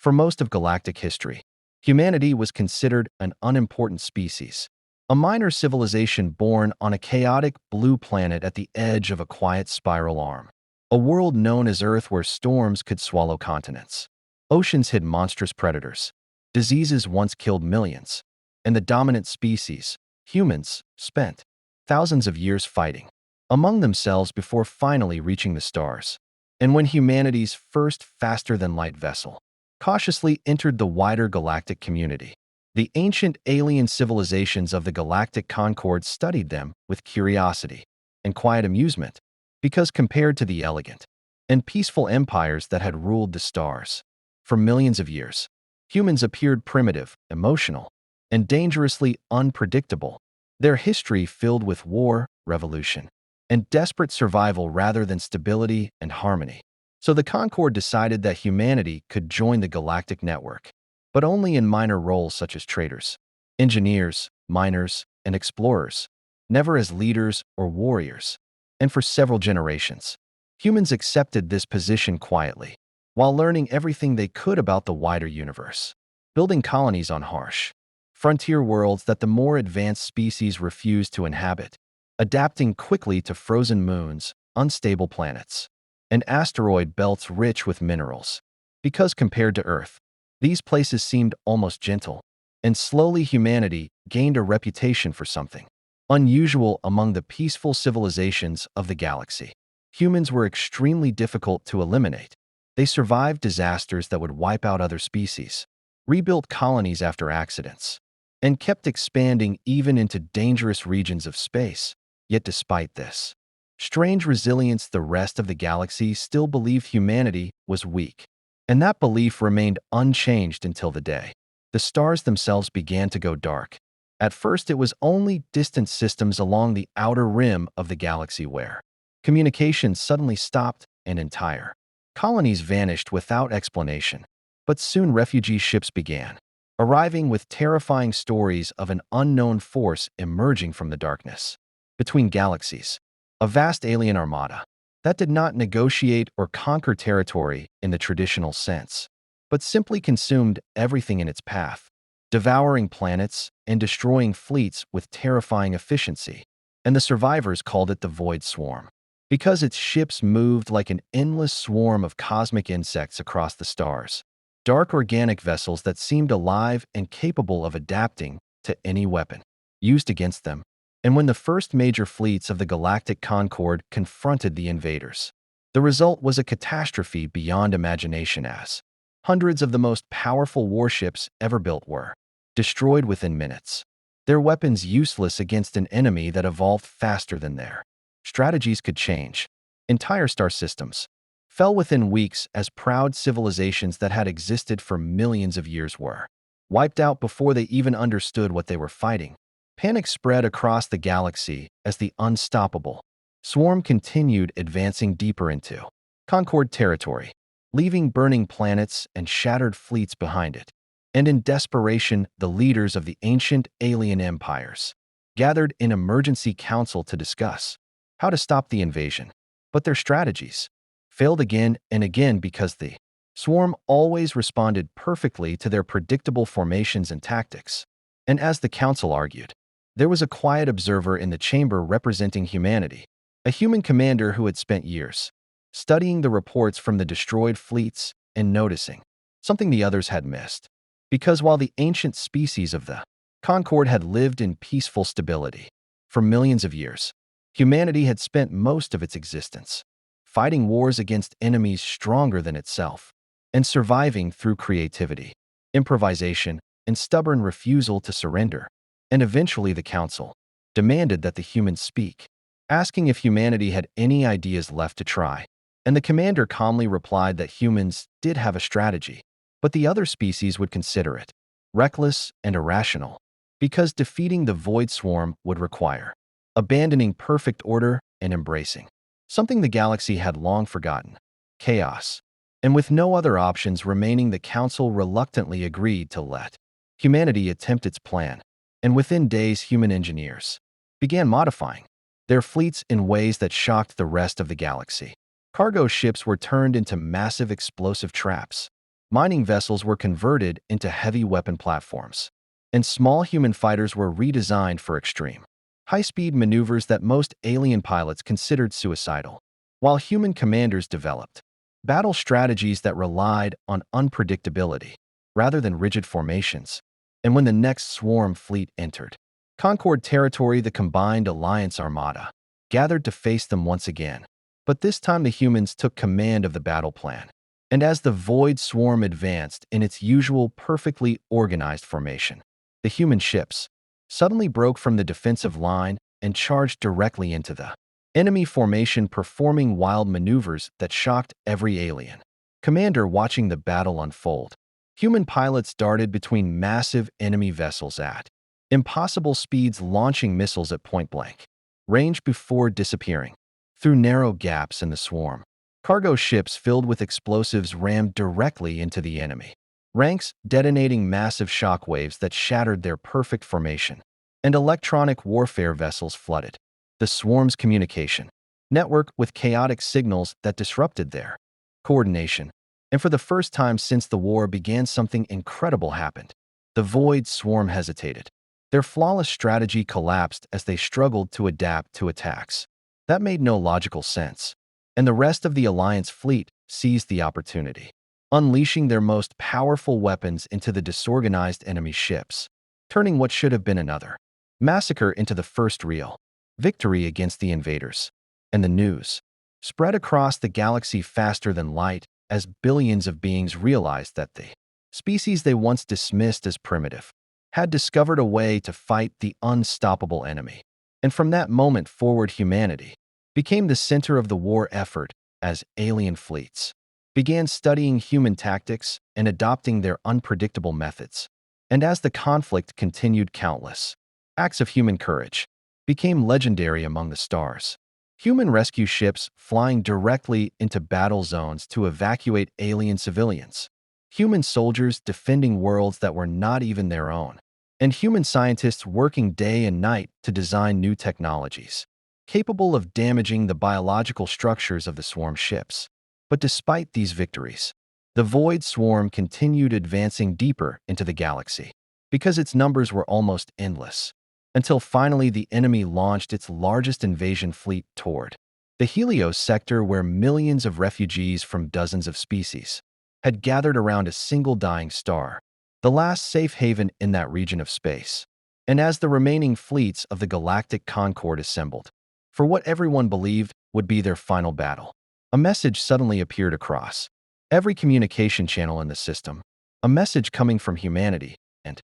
For most of galactic history, humanity was considered an unimportant species, a minor civilization born on a chaotic blue planet at the edge of a quiet spiral arm. A world known as Earth where storms could swallow continents. Oceans hid monstrous predators. Diseases once killed millions. And the dominant species, humans, spent thousands of years fighting among themselves before finally reaching the stars. And when humanity's first faster-than-light vessel cautiously entered the wider galactic community, the ancient alien civilizations of the galactic Concord studied them with curiosity and quiet amusement, because compared to the elegant and peaceful empires that had ruled the stars for millions of years, humans appeared primitive, emotional, and dangerously unpredictable, their history filled with war, revolution, and desperate survival rather than stability and harmony. So the Concord decided that humanity could join the galactic network, but only in minor roles such as traders, engineers, miners, and explorers, never as leaders or warriors. And for several generations, humans accepted this position quietly, while learning everything they could about the wider universe, building colonies on harsh, frontier worlds that the more advanced species refused to inhabit, adapting quickly to frozen moons, unstable planets, and asteroid belts rich with minerals. Because compared to Earth, these places seemed almost gentle, and slowly humanity gained a reputation for something unusual among the peaceful civilizations of the galaxy. Humans were extremely difficult to eliminate. They survived disasters that would wipe out other species, rebuilt colonies after accidents, and kept expanding even into dangerous regions of space. Yet despite this strange resilience, the rest of the galaxy still believed humanity was weak. And that belief remained unchanged until the day the stars themselves began to go dark. At first, it was only distant systems along the outer rim of the galaxy where communication suddenly stopped and entire colonies vanished without explanation. But soon refugee ships began arriving with terrifying stories of an unknown force emerging from the darkness. Between galaxies, a vast alien armada that did not negotiate or conquer territory in the traditional sense, but simply consumed everything in its path, devouring planets and destroying fleets with terrifying efficiency. And the survivors called it the Void Swarm, because its ships moved like an endless swarm of cosmic insects across the stars, dark organic vessels that seemed alive and capable of adapting to any weapon used against them. And when the first major fleets of the Galactic Concord confronted the invaders, the result was a catastrophe beyond imagination, as hundreds of the most powerful warships ever built were destroyed within minutes, their weapons useless against an enemy that evolved faster than their strategies could change. Entire star systems fell within weeks as proud civilizations that had existed for millions of years were wiped out before they even understood what they were fighting. Panic spread across the galaxy as the unstoppable swarm continued advancing deeper into Concord territory, leaving burning planets and shattered fleets behind it. And in desperation, the leaders of the ancient alien empires gathered in emergency council to discuss how to stop the invasion. But their strategies failed again and again because the swarm always responded perfectly to their predictable formations and tactics. And as the council argued, there was a quiet observer in the chamber representing humanity, a human commander who had spent years studying the reports from the destroyed fleets and noticing something the others had missed. Because while the ancient species of the Concord had lived in peaceful stability for millions of years, humanity had spent most of its existence fighting wars against enemies stronger than itself and surviving through creativity, improvisation, and stubborn refusal to surrender. And eventually the council demanded that the humans speak, asking if humanity had any ideas left to try. And the commander calmly replied that humans did have a strategy, but the other species would consider it reckless and irrational, because defeating the Void Swarm would require abandoning perfect order and embracing something the galaxy had long forgotten: chaos. And with no other options remaining, the council reluctantly agreed to let humanity attempt its plan. And within days, human engineers began modifying their fleets in ways that shocked the rest of the galaxy. Cargo ships were turned into massive explosive traps, Mining vessels were converted into heavy weapon platforms, and small human fighters were redesigned for extreme, high-speed maneuvers that most alien pilots considered suicidal, while human commanders developed battle strategies that relied on unpredictability rather than rigid formations. And when the next swarm fleet entered Concord territory, the combined Alliance Armada gathered to face them once again. But this time the humans took command of the battle plan. And as the Void Swarm advanced in its usual perfectly organized formation, the human ships suddenly broke from the defensive line and charged directly into the enemy formation, performing wild maneuvers that shocked every alien commander watching the battle unfold. Human pilots darted between massive enemy vessels at impossible speeds, launching missiles at point-blank range before disappearing through narrow gaps in the swarm. Cargo ships filled with explosives rammed directly into the enemy ranks, detonating massive shockwaves that shattered their perfect formation. And electronic warfare vessels flooded the swarm's communication network with chaotic signals that disrupted their coordination. And for the first time since the war began, something incredible happened. The Void Swarm hesitated. Their flawless strategy collapsed as they struggled to adapt to attacks that made no logical sense. And the rest of the Alliance fleet seized the opportunity, unleashing their most powerful weapons into the disorganized enemy ships, turning what should have been another massacre into the first real victory against the invaders. And the news spread across the galaxy faster than light as billions of beings realized that the species they once dismissed as primitive had discovered a way to fight the unstoppable enemy. And from that moment forward, humanity became the center of the war effort as alien fleets began studying human tactics and adopting their unpredictable methods. And as the conflict continued, countless acts of human courage became legendary among the stars. Human rescue ships flying directly into battle zones to evacuate alien civilians, human soldiers defending worlds that were not even their own, and human scientists working day and night to design new technologies capable of damaging the biological structures of the swarm ships. But despite these victories, the Void Swarm continued advancing deeper into the galaxy because its numbers were almost endless, until finally the enemy launched its largest invasion fleet toward the Helios sector, where millions of refugees from dozens of species had gathered around a single dying star, the last safe haven in that region of space. And as the remaining fleets of the Galactic Concord assembled for what everyone believed would be their final battle, a message suddenly appeared across every communication channel in the system, a message coming from humanity. And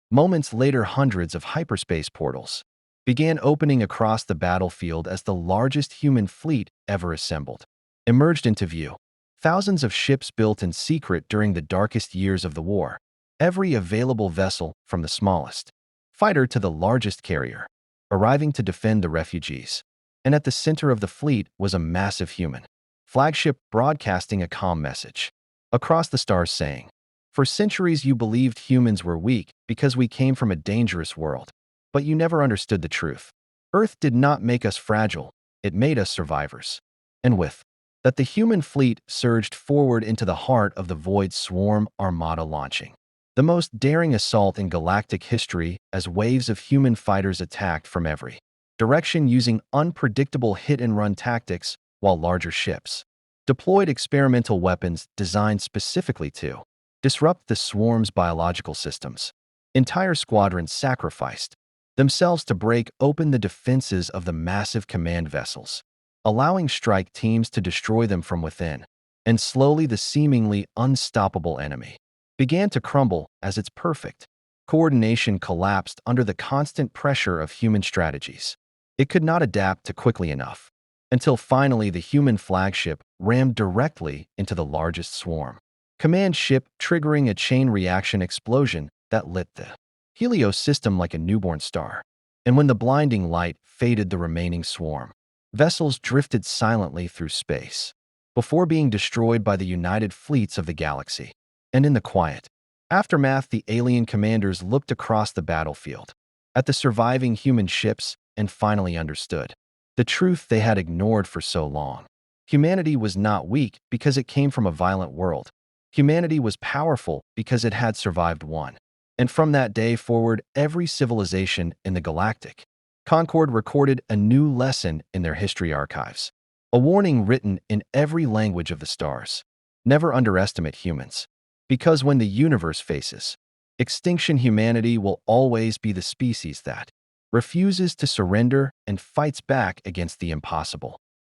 moments later, hundreds of hyperspace portals began opening across the battlefield as the largest human fleet ever assembled emerged into view. Thousands of ships built in secret during the darkest years of the war, every available vessel from the smallest fighter to the largest carrier, arriving to defend the refugees. And at the center of the fleet was a massive human flagship broadcasting a calm message across the stars saying, "For centuries you believed humans were weak because we came from a dangerous world, but you never understood the truth. Earth did not make us fragile, it made us survivors." And with that, the human fleet surged forward into the heart of the Void Swarm Armada, launching the most daring assault in galactic history as waves of human fighters attacked from every direction using unpredictable hit-and-run tactics, while larger ships deployed experimental weapons designed specifically to disrupt the swarm's biological systems. Entire squadrons sacrificed themselves to break open the defenses of the massive command vessels, allowing strike teams to destroy them from within. And slowly the seemingly unstoppable enemy began to crumble as its perfect coordination collapsed under the constant pressure of human strategies. It could not adapt to quickly enough, until finally the human flagship rammed directly into the largest swarm command ship, triggering a chain reaction explosion that lit the Helios system like a newborn star. And when the blinding light faded, the remaining swarm vessels drifted silently through space before being destroyed by the united fleets of the galaxy. And in the quiet aftermath, the alien commanders looked across the battlefield at the surviving human ships and finally understood the truth they had ignored for so long. Humanity was not weak because it came from a violent world. Humanity was powerful because it had survived one. And from that day forward, every civilization in the galactic Concord recorded a new lesson in their history archives. A warning written in every language of the stars. Never underestimate humans. Because when the universe faces extinction, humanity will always be the species that refuses to surrender and fights back against the impossible.